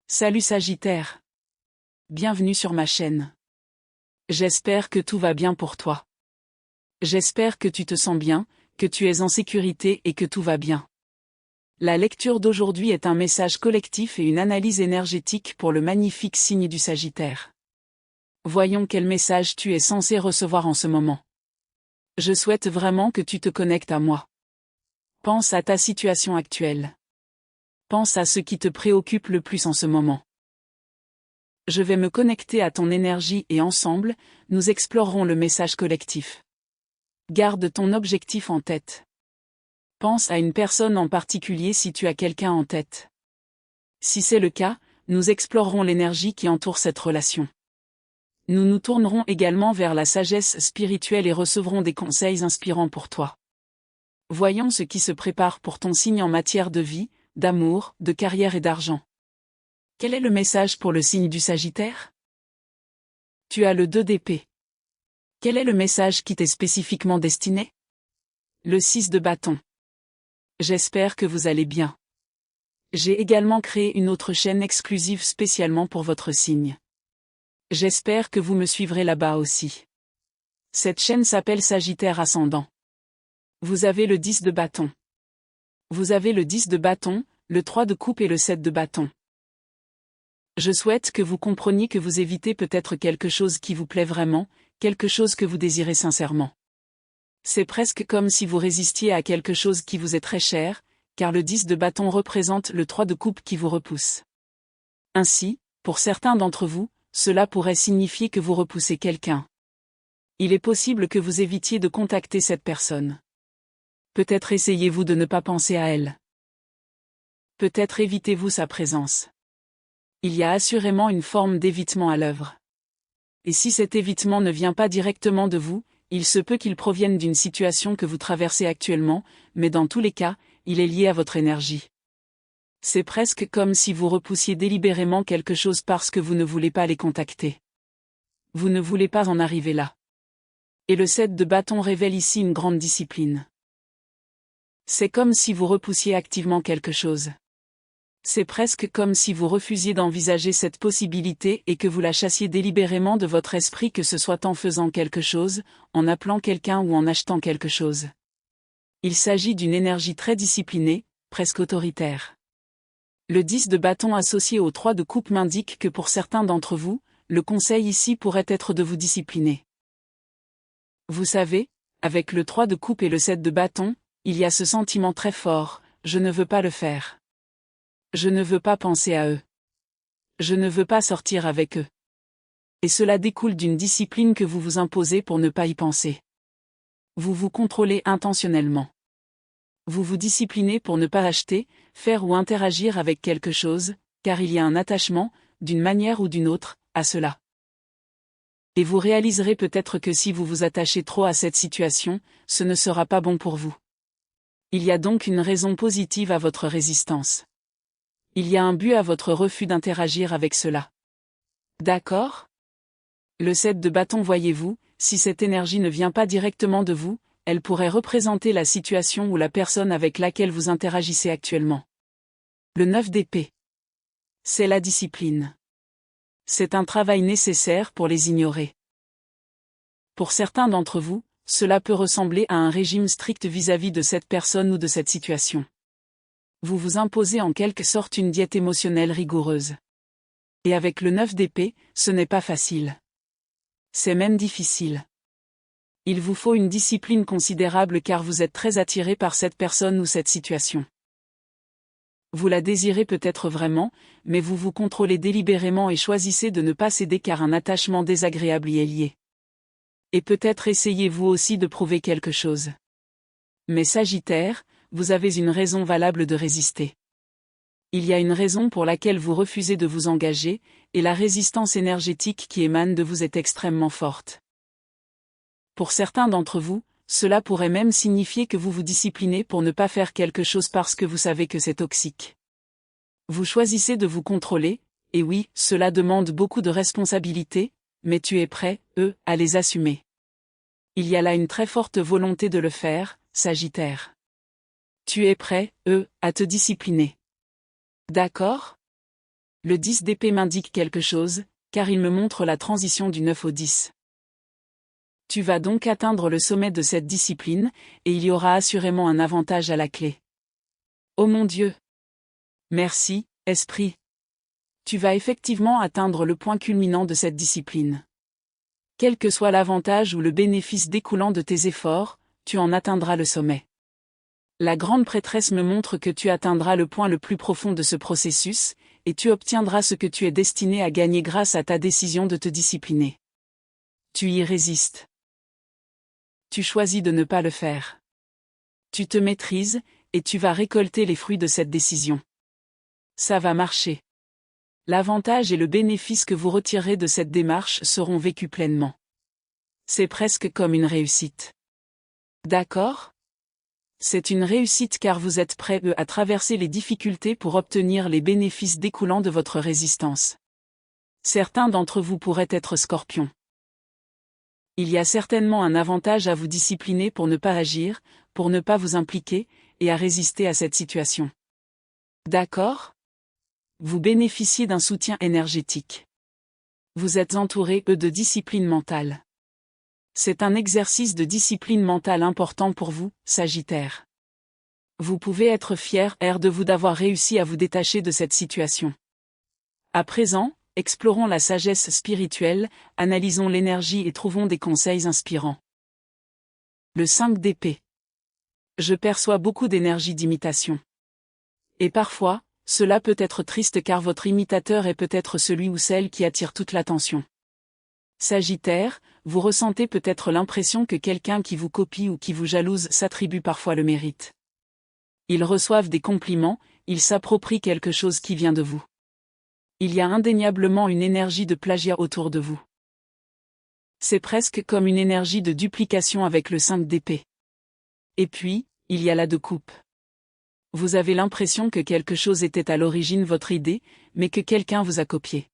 Salut Sagittaire. Bienvenue sur ma chaîne. J'espère que tout va bien pour toi. J'espère que tu te sens bien, que tu es en sécurité et que tout va bien. La lecture d'aujourd'hui est un message collectif et une analyse énergétique pour le magnifique signe du Sagittaire. Voyons quel message tu es censé recevoir en ce moment. Je souhaite vraiment que tu te connectes à moi. Pense à ta situation actuelle. Pense à ce qui te préoccupe le plus en ce moment. Je vais me connecter à ton énergie et ensemble, nous explorerons le message collectif. Garde ton objectif en tête. Pense à une personne en particulier si tu as quelqu'un en tête. Si c'est le cas, nous explorerons l'énergie qui entoure cette relation. Nous nous tournerons également vers la sagesse spirituelle et recevrons des conseils inspirants pour toi. Voyons ce qui se prépare pour ton signe en matière de vie, d'amour, de carrière et d'argent. Quel est le message pour le signe du Sagittaire? Tu as le 2 d'épée. Quel est le message qui t'est spécifiquement destiné? Le 6 de bâton. J'espère que vous allez bien. J'ai également créé une autre chaîne exclusive spécialement pour votre signe. J'espère que vous me suivrez là-bas aussi. Cette chaîne s'appelle Sagittaire Ascendant. Vous avez le 10 de bâton. Vous avez le 10 de bâton, le 3 de coupe et le 7 de bâton. Je souhaite que vous compreniez que vous évitez peut-être quelque chose qui vous plaît vraiment, quelque chose que vous désirez sincèrement. C'est presque comme si vous résistiez à quelque chose qui vous est très cher, car le 10 de bâton représente le 3 de coupe qui vous repousse. Ainsi, pour certains d'entre vous, cela pourrait signifier que vous repoussez quelqu'un. Il est possible que vous évitiez de contacter cette personne. Peut-être essayez-vous de ne pas penser à elle. Peut-être évitez-vous sa présence. Il y a assurément une forme d'évitement à l'œuvre. Et si cet évitement ne vient pas directement de vous, il se peut qu'il provienne d'une situation que vous traversez actuellement, mais dans tous les cas, il est lié à votre énergie. C'est presque comme si vous repoussiez délibérément quelque chose parce que vous ne voulez pas les contacter. Vous ne voulez pas en arriver là. Et le 7 de bâton révèle ici une grande discipline. C'est comme si vous repoussiez activement quelque chose. C'est presque comme si vous refusiez d'envisager cette possibilité et que vous la chassiez délibérément de votre esprit, que ce soit en faisant quelque chose, en appelant quelqu'un ou en achetant quelque chose. Il s'agit d'une énergie très disciplinée, presque autoritaire. Le 10 de bâton associé au 3 de coupe m'indique que pour certains d'entre vous, le conseil ici pourrait être de vous discipliner. Vous savez, avec le 3 de coupe et le 7 de bâton, il y a ce sentiment très fort, je ne veux pas le faire. Je ne veux pas penser à eux. Je ne veux pas sortir avec eux. Et cela découle d'une discipline que vous vous imposez pour ne pas y penser. Vous vous contrôlez intentionnellement. Vous vous disciplinez pour ne pas acheter, faire ou interagir avec quelque chose, car il y a un attachement, d'une manière ou d'une autre, à cela. Et vous réaliserez peut-être que si vous vous attachez trop à cette situation, ce ne sera pas bon pour vous. Il y a donc une raison positive à votre résistance. Il y a un but à votre refus d'interagir avec cela. D'accord? Le 7 de bâton, voyez-vous, si cette énergie ne vient pas directement de vous, elle pourrait représenter la situation ou la personne avec laquelle vous interagissez actuellement. Le 9 d'épée. C'est la discipline. C'est un travail nécessaire pour les ignorer. Pour certains d'entre vous, cela peut ressembler à un régime strict vis-à-vis de cette personne ou de cette situation. Vous vous imposez en quelque sorte une diète émotionnelle rigoureuse. Et avec le 9 d'épée, ce n'est pas facile. C'est même difficile. Il vous faut une discipline considérable car vous êtes très attiré par cette personne ou cette situation. Vous la désirez peut-être vraiment, mais vous vous contrôlez délibérément et choisissez de ne pas céder car un attachement désagréable y est lié. Et peut-être essayez-vous aussi de prouver quelque chose. Mais Sagittaire, vous avez une raison valable de résister. Il y a une raison pour laquelle vous refusez de vous engager, et la résistance énergétique qui émane de vous est extrêmement forte. Pour certains d'entre vous, cela pourrait même signifier que vous vous disciplinez pour ne pas faire quelque chose parce que vous savez que c'est toxique. Vous choisissez de vous contrôler, et oui, cela demande beaucoup de responsabilités, mais tu es prêt, à les assumer. Il y a là une très forte volonté de le faire, Sagittaire. Tu es prêt, à te discipliner. D'accord? Le 10 d'épée m'indique quelque chose, car il me montre la transition du 9 au 10. Tu vas donc atteindre le sommet de cette discipline, et il y aura assurément un avantage à la clé. Oh mon Dieu! Merci, esprit. Tu vas effectivement atteindre le point culminant de cette discipline. Quel que soit l'avantage ou le bénéfice découlant de tes efforts, tu en atteindras le sommet. La grande prêtresse me montre que tu atteindras le point le plus profond de ce processus, et tu obtiendras ce que tu es destiné à gagner grâce à ta décision de te discipliner. Tu y résistes. Tu choisis de ne pas le faire. Tu te maîtrises, et tu vas récolter les fruits de cette décision. Ça va marcher. L'avantage et le bénéfice que vous retirerez de cette démarche seront vécus pleinement. C'est presque comme une réussite. D'accord ? C'est une réussite car vous êtes prêt à traverser les difficultés pour obtenir les bénéfices découlant de votre résistance. Certains d'entre vous pourraient être scorpions. Il y a certainement un avantage à vous discipliner pour ne pas agir, pour ne pas vous impliquer, et à résister à cette situation. D'accord ? Vous bénéficiez d'un soutien énergétique. Vous êtes entouré de discipline mentale. C'est un exercice de discipline mentale important pour vous, Sagittaire. Vous pouvez être fier de vous d'avoir réussi à vous détacher de cette situation. À présent, explorons la sagesse spirituelle, analysons l'énergie et trouvons des conseils inspirants. Le 5 d'épée. Je perçois beaucoup d'énergie d'imitation. Et parfois, cela peut être triste car votre imitateur est peut-être celui ou celle qui attire toute l'attention. Sagittaire, vous ressentez peut-être l'impression que quelqu'un qui vous copie ou qui vous jalouse s'attribue parfois le mérite. Ils reçoivent des compliments, ils s'approprient quelque chose qui vient de vous. Il y a indéniablement une énergie de plagiat autour de vous. C'est presque comme une énergie de duplication avec le 5 d'épée. Et puis, il y a la de coupe. Vous avez l'impression que quelque chose était à l'origine votre idée, mais que quelqu'un vous a copié.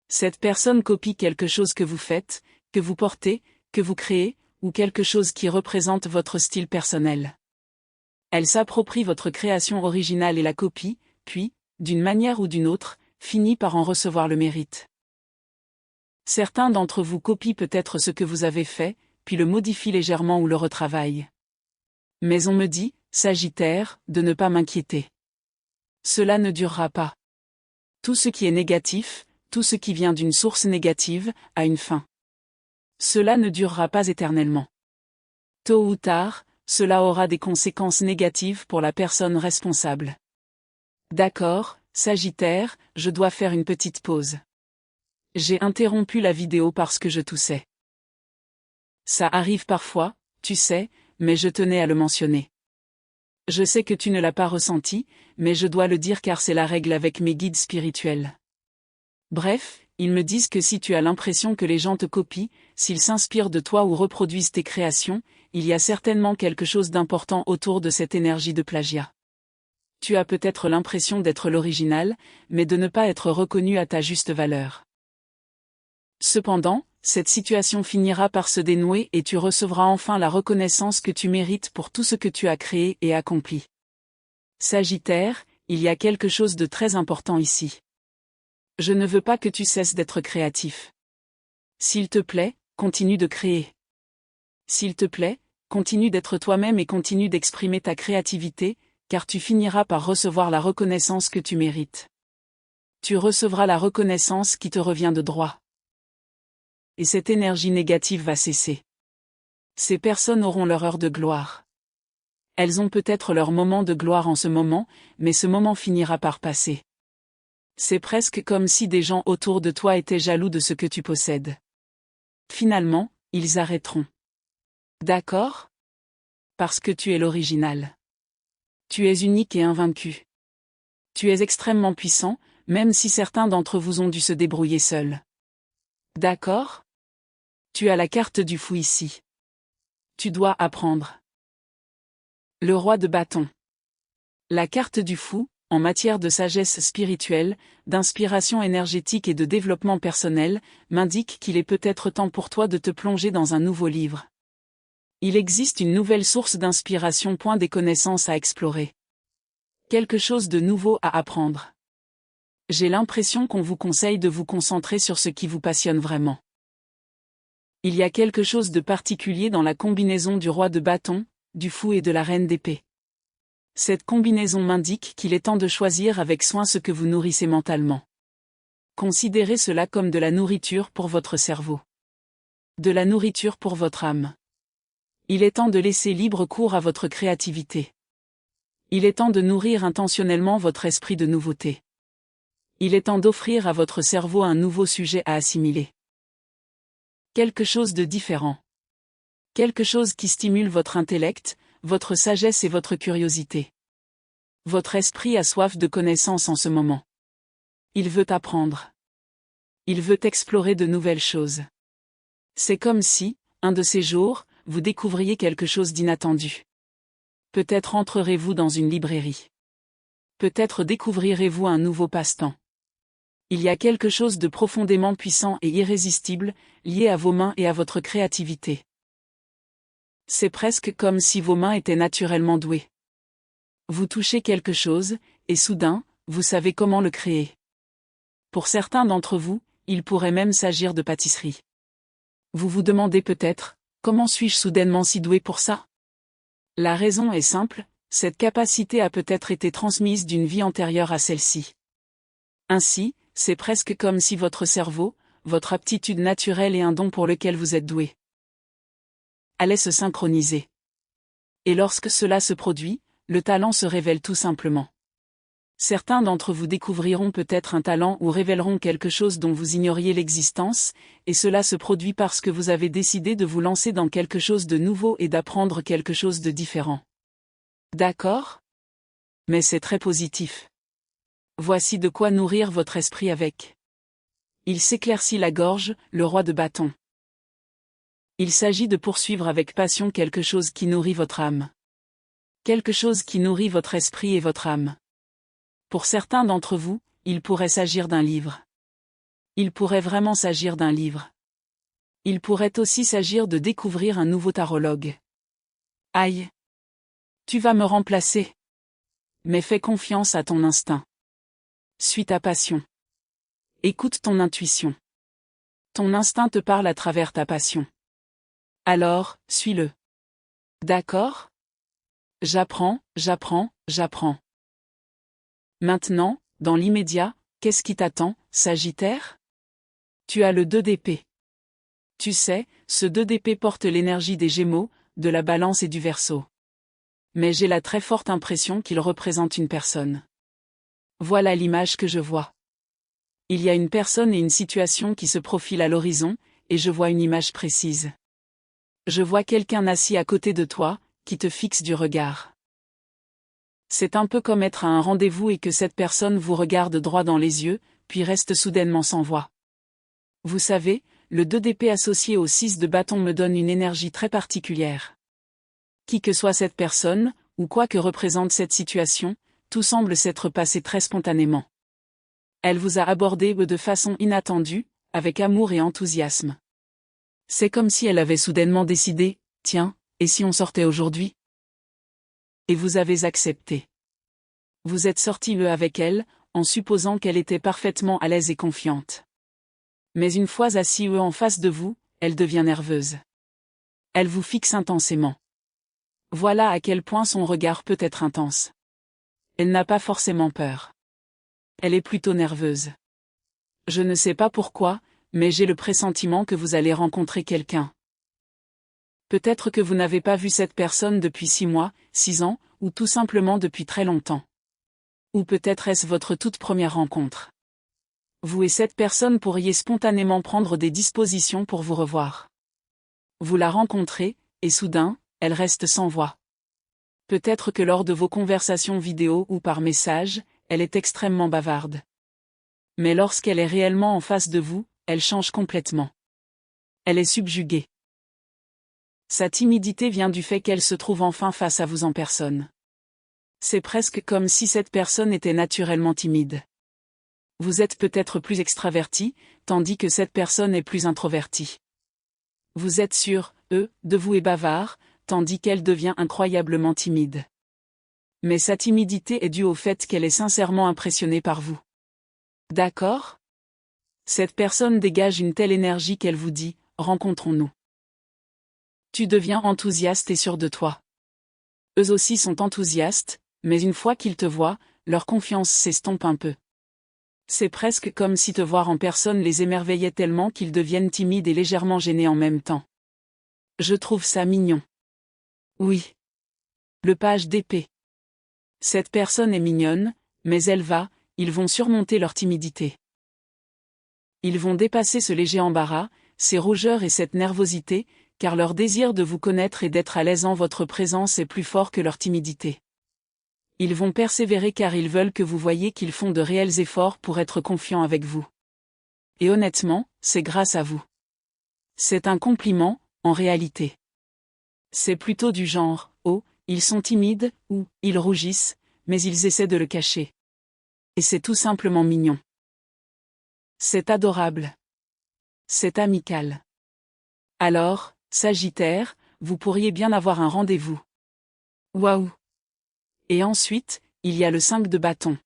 Cette personne copie quelque chose que vous faites, que vous portez, que vous créez, ou quelque chose qui représente votre style personnel. Elle s'approprie votre création originale et la copie, puis, d'une manière ou d'une autre, finit par en recevoir le mérite. Certains d'entre vous copient peut-être ce que vous avez fait, puis le modifient légèrement ou le retravaillent. Mais on me dit, Sagittaire, de ne pas m'inquiéter. Cela ne durera pas. Tout ce qui est négatif, tout ce qui vient d'une source négative, a une fin. Cela ne durera pas éternellement. Tôt ou tard, cela aura des conséquences négatives pour la personne responsable. D'accord, Sagittaire, je dois faire une petite pause. J'ai interrompu la vidéo parce que je toussais. Ça arrive parfois, tu sais, mais je tenais à le mentionner. Je sais que tu ne l'as pas ressenti, mais je dois le dire car c'est la règle avec mes guides spirituels. Bref, ils me disent que si tu as l'impression que les gens te copient, s'ils s'inspirent de toi ou reproduisent tes créations, il y a certainement quelque chose d'important autour de cette énergie de plagiat. Tu as peut-être l'impression d'être l'original, mais de ne pas être reconnu à ta juste valeur. Cependant, cette situation finira par se dénouer et tu recevras enfin la reconnaissance que tu mérites pour tout ce que tu as créé et accompli. Sagittaire, il y a quelque chose de très important ici. Je ne veux pas que tu cesses d'être créatif. S'il te plaît, continue de créer. S'il te plaît, continue d'être toi-même et continue d'exprimer ta créativité, car tu finiras par recevoir la reconnaissance que tu mérites. Tu recevras la reconnaissance qui te revient de droit. Et cette énergie négative va cesser. Ces personnes auront leur heure de gloire. Elles ont peut-être leur moment de gloire en ce moment, mais ce moment finira par passer. C'est presque comme si des gens autour de toi étaient jaloux de ce que tu possèdes. Finalement, ils arrêteront. D'accord ? Parce que tu es l'original. Tu es unique et invaincu. Tu es extrêmement puissant, même si certains d'entre vous ont dû se débrouiller seuls. D'accord ? Tu as la carte du fou ici. Tu dois apprendre. Le roi de bâton. La carte du fou, en matière de sagesse spirituelle, d'inspiration énergétique et de développement personnel, m'indique qu'il est peut-être temps pour toi de te plonger dans un nouveau livre. Il existe une nouvelle source d'inspiration, des connaissances à explorer. Quelque chose de nouveau à apprendre. J'ai l'impression qu'on vous conseille de vous concentrer sur ce qui vous passionne vraiment. Il y a quelque chose de particulier dans la combinaison du roi de bâton, du fou et de la reine d'épée. Cette combinaison m'indique qu'il est temps de choisir avec soin ce que vous nourrissez mentalement. Considérez cela comme de la nourriture pour votre cerveau. De la nourriture pour votre âme. Il est temps de laisser libre cours à votre créativité. Il est temps de nourrir intentionnellement votre esprit de nouveauté. Il est temps d'offrir à votre cerveau un nouveau sujet à assimiler. Quelque chose de différent. Quelque chose qui stimule votre intellect, votre sagesse et votre curiosité. Votre esprit a soif de connaissances en ce moment. Il veut apprendre. Il veut explorer de nouvelles choses. C'est comme si, un de ces jours, vous découvriez quelque chose d'inattendu. Peut-être entrerez-vous dans une librairie. Peut-être découvrirez-vous un nouveau passe-temps. Il y a quelque chose de profondément puissant et irrésistible, lié à vos mains et à votre créativité. C'est presque comme si vos mains étaient naturellement douées. Vous touchez quelque chose, et soudain, vous savez comment le créer. Pour certains d'entre vous, il pourrait même s'agir de pâtisserie. Vous vous demandez peut-être, comment suis-je soudainement si doué pour ça? La raison est simple, cette capacité a peut-être été transmise d'une vie antérieure à celle-ci. Ainsi, c'est presque comme si votre cerveau, votre aptitude naturelle et un don pour lequel vous êtes doué, allaient se synchroniser. Et lorsque cela se produit, le talent se révèle tout simplement. Certains d'entre vous découvriront peut-être un talent ou révéleront quelque chose dont vous ignoriez l'existence, et cela se produit parce que vous avez décidé de vous lancer dans quelque chose de nouveau et d'apprendre quelque chose de différent. D'accord? Mais c'est très positif. Voici de quoi nourrir votre esprit avec. Il s'éclaircit la gorge, le roi de bâton. Il s'agit de poursuivre avec passion quelque chose qui nourrit votre âme. Quelque chose qui nourrit votre esprit et votre âme. Pour certains d'entre vous, il pourrait s'agir d'un livre. Il pourrait vraiment s'agir d'un livre. Il pourrait aussi s'agir de découvrir un nouveau tarologue. Aïe! Tu vas me remplacer. Mais fais confiance à ton instinct. Suis ta passion. Écoute ton intuition. Ton instinct te parle à travers ta passion. Alors, suis-le. D'accord? J'apprends, j'apprends, j'apprends. Maintenant, dans l'immédiat, qu'est-ce qui t'attend, Sagittaire? Tu as le 2 d'épée. Tu sais, ce 2 d'épée porte l'énergie des Gémeaux, de la Balance et du Verseau. Mais j'ai la très forte impression qu'il représente une personne. Voilà l'image que je vois. Il y a une personne et une situation qui se profilent à l'horizon, et je vois une image précise. Je vois quelqu'un assis à côté de toi, qui te fixe du regard. C'est un peu comme être à un rendez-vous et que cette personne vous regarde droit dans les yeux, puis reste soudainement sans voix. Vous savez, le 2 d'épée associé au 6 de bâton me donne une énergie très particulière. Qui que soit cette personne, ou quoi que représente cette situation, tout semble s'être passé très spontanément. Elle vous a abordé de façon inattendue, avec amour et enthousiasme. C'est comme si elle avait soudainement décidé, tiens, et si on sortait aujourd'hui? Et vous avez accepté. Vous êtes sorti avec elle, en supposant qu'elle était parfaitement à l'aise et confiante. Mais une fois assis en face de vous, elle devient nerveuse. Elle vous fixe intensément. Voilà à quel point son regard peut être intense. Elle n'a pas forcément peur. Elle est plutôt nerveuse. Je ne sais pas pourquoi, mais j'ai le pressentiment que vous allez rencontrer quelqu'un. Peut-être que vous n'avez pas vu cette personne depuis 6 mois, 6 ans, ou tout simplement depuis très longtemps. Ou peut-être est-ce votre toute première rencontre. Vous et cette personne pourriez spontanément prendre des dispositions pour vous revoir. Vous la rencontrez, et soudain, elle reste sans voix. Peut-être que lors de vos conversations vidéo ou par message, elle est extrêmement bavarde. Mais lorsqu'elle est réellement en face de vous, elle change complètement. Elle est subjuguée. Sa timidité vient du fait qu'elle se trouve enfin face à vous en personne. C'est presque comme si cette personne était naturellement timide. Vous êtes peut-être plus extraverti, tandis que cette personne est plus introvertie. Vous êtes sûr, de vous et bavard, tandis qu'elle devient incroyablement timide. Mais sa timidité est due au fait qu'elle est sincèrement impressionnée par vous. D'accord? Cette personne dégage une telle énergie qu'elle vous dit « Rencontrons-nous ». Tu deviens enthousiaste et sûr de toi. Eux aussi sont enthousiastes, mais une fois qu'ils te voient, leur confiance s'estompe un peu. C'est presque comme si te voir en personne les émerveillait tellement qu'ils deviennent timides et légèrement gênés en même temps. Je trouve ça mignon. Oui. Le page d'épée. Cette personne est mignonne, mais ils vont surmonter leur timidité. Ils vont dépasser ce léger embarras, ces rougeurs et cette nervosité, car leur désir de vous connaître et d'être à l'aise en votre présence est plus fort que leur timidité. Ils vont persévérer car ils veulent que vous voyiez qu'ils font de réels efforts pour être confiants avec vous. Et honnêtement, c'est grâce à vous. C'est un compliment, en réalité. C'est plutôt du genre, oh, ils sont timides, ou, ils rougissent, mais ils essaient de le cacher. Et c'est tout simplement mignon. C'est adorable. C'est amical. Alors, Sagittaire, vous pourriez bien avoir un rendez-vous. Waouh! Et ensuite, il y a le 5 de bâton.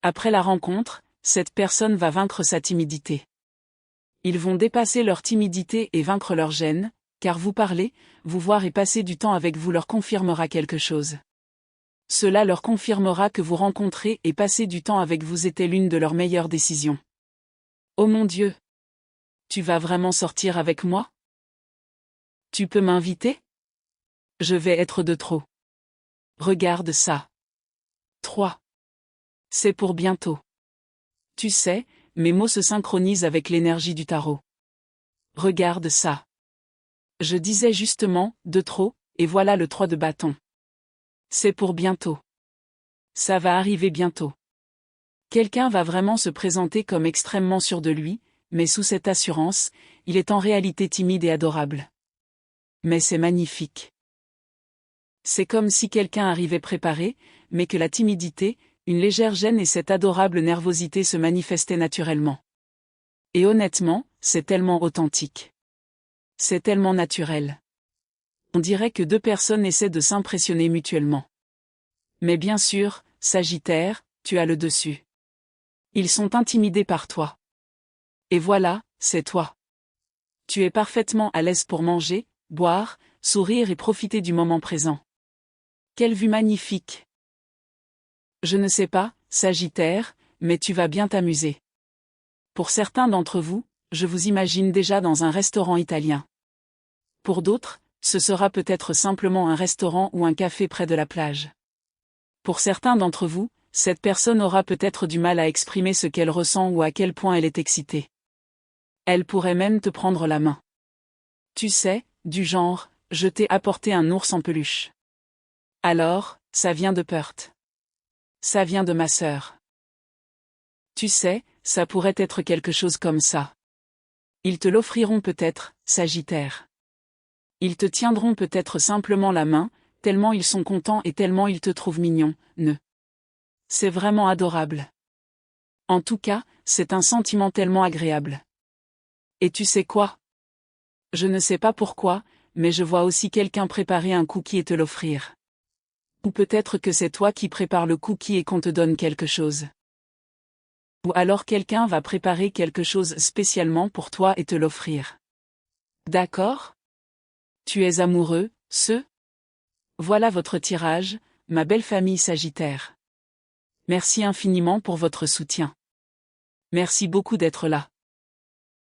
Après la rencontre, cette personne va vaincre sa timidité. Ils vont dépasser leur timidité et vaincre leur gêne, car vous parler, vous voir et passer du temps avec vous leur confirmera quelque chose. Cela leur confirmera que vous rencontrer et passer du temps avec vous était l'une de leurs meilleures décisions. Oh mon Dieu! Tu vas vraiment sortir avec moi? Tu peux m'inviter? Je vais être de trop. Regarde ça. 3. C'est pour bientôt. Tu sais, mes mots se synchronisent avec l'énergie du tarot. Regarde ça. Je disais justement, de trop, et voilà le 3 de bâton. C'est pour bientôt. Ça va arriver bientôt. Quelqu'un va vraiment se présenter comme extrêmement sûr de lui, mais sous cette assurance, il est en réalité timide et adorable. Mais c'est magnifique. C'est comme si quelqu'un arrivait préparé, mais que la timidité, une légère gêne et cette adorable nervosité se manifestaient naturellement. Et honnêtement, c'est tellement authentique. C'est tellement naturel. On dirait que deux personnes essaient de s'impressionner mutuellement. Mais bien sûr, Sagittaire, tu as le dessus. Ils sont intimidés par toi. Et voilà, c'est toi. Tu es parfaitement à l'aise pour manger, boire, sourire et profiter du moment présent. Quelle vue magnifique! Je ne sais pas, Sagittaire, mais tu vas bien t'amuser. Pour certains d'entre vous, je vous imagine déjà dans un restaurant italien. Pour d'autres, ce sera peut-être simplement un restaurant ou un café près de la plage. Pour certains d'entre vous, cette personne aura peut-être du mal à exprimer ce qu'elle ressent ou à quel point elle est excitée. Elle pourrait même te prendre la main. Tu sais, du genre, je t'ai apporté un ours en peluche. Alors, ça vient de Perth. Ça vient de ma sœur. Tu sais, ça pourrait être quelque chose comme ça. Ils te l'offriront peut-être, Sagittaire. Ils te tiendront peut-être simplement la main, tellement ils sont contents et tellement ils te trouvent mignon, ne. C'est vraiment adorable. En tout cas, c'est un sentiment tellement agréable. Et tu sais quoi? Je ne sais pas pourquoi, mais je vois aussi quelqu'un préparer un cookie et te l'offrir. Ou peut-être que c'est toi qui prépares le cookie et qu'on te donne quelque chose. Ou alors quelqu'un va préparer quelque chose spécialement pour toi et te l'offrir. D'accord? Tu es amoureux, Voilà votre tirage, ma belle famille Sagittaire. Merci infiniment pour votre soutien. Merci beaucoup d'être là.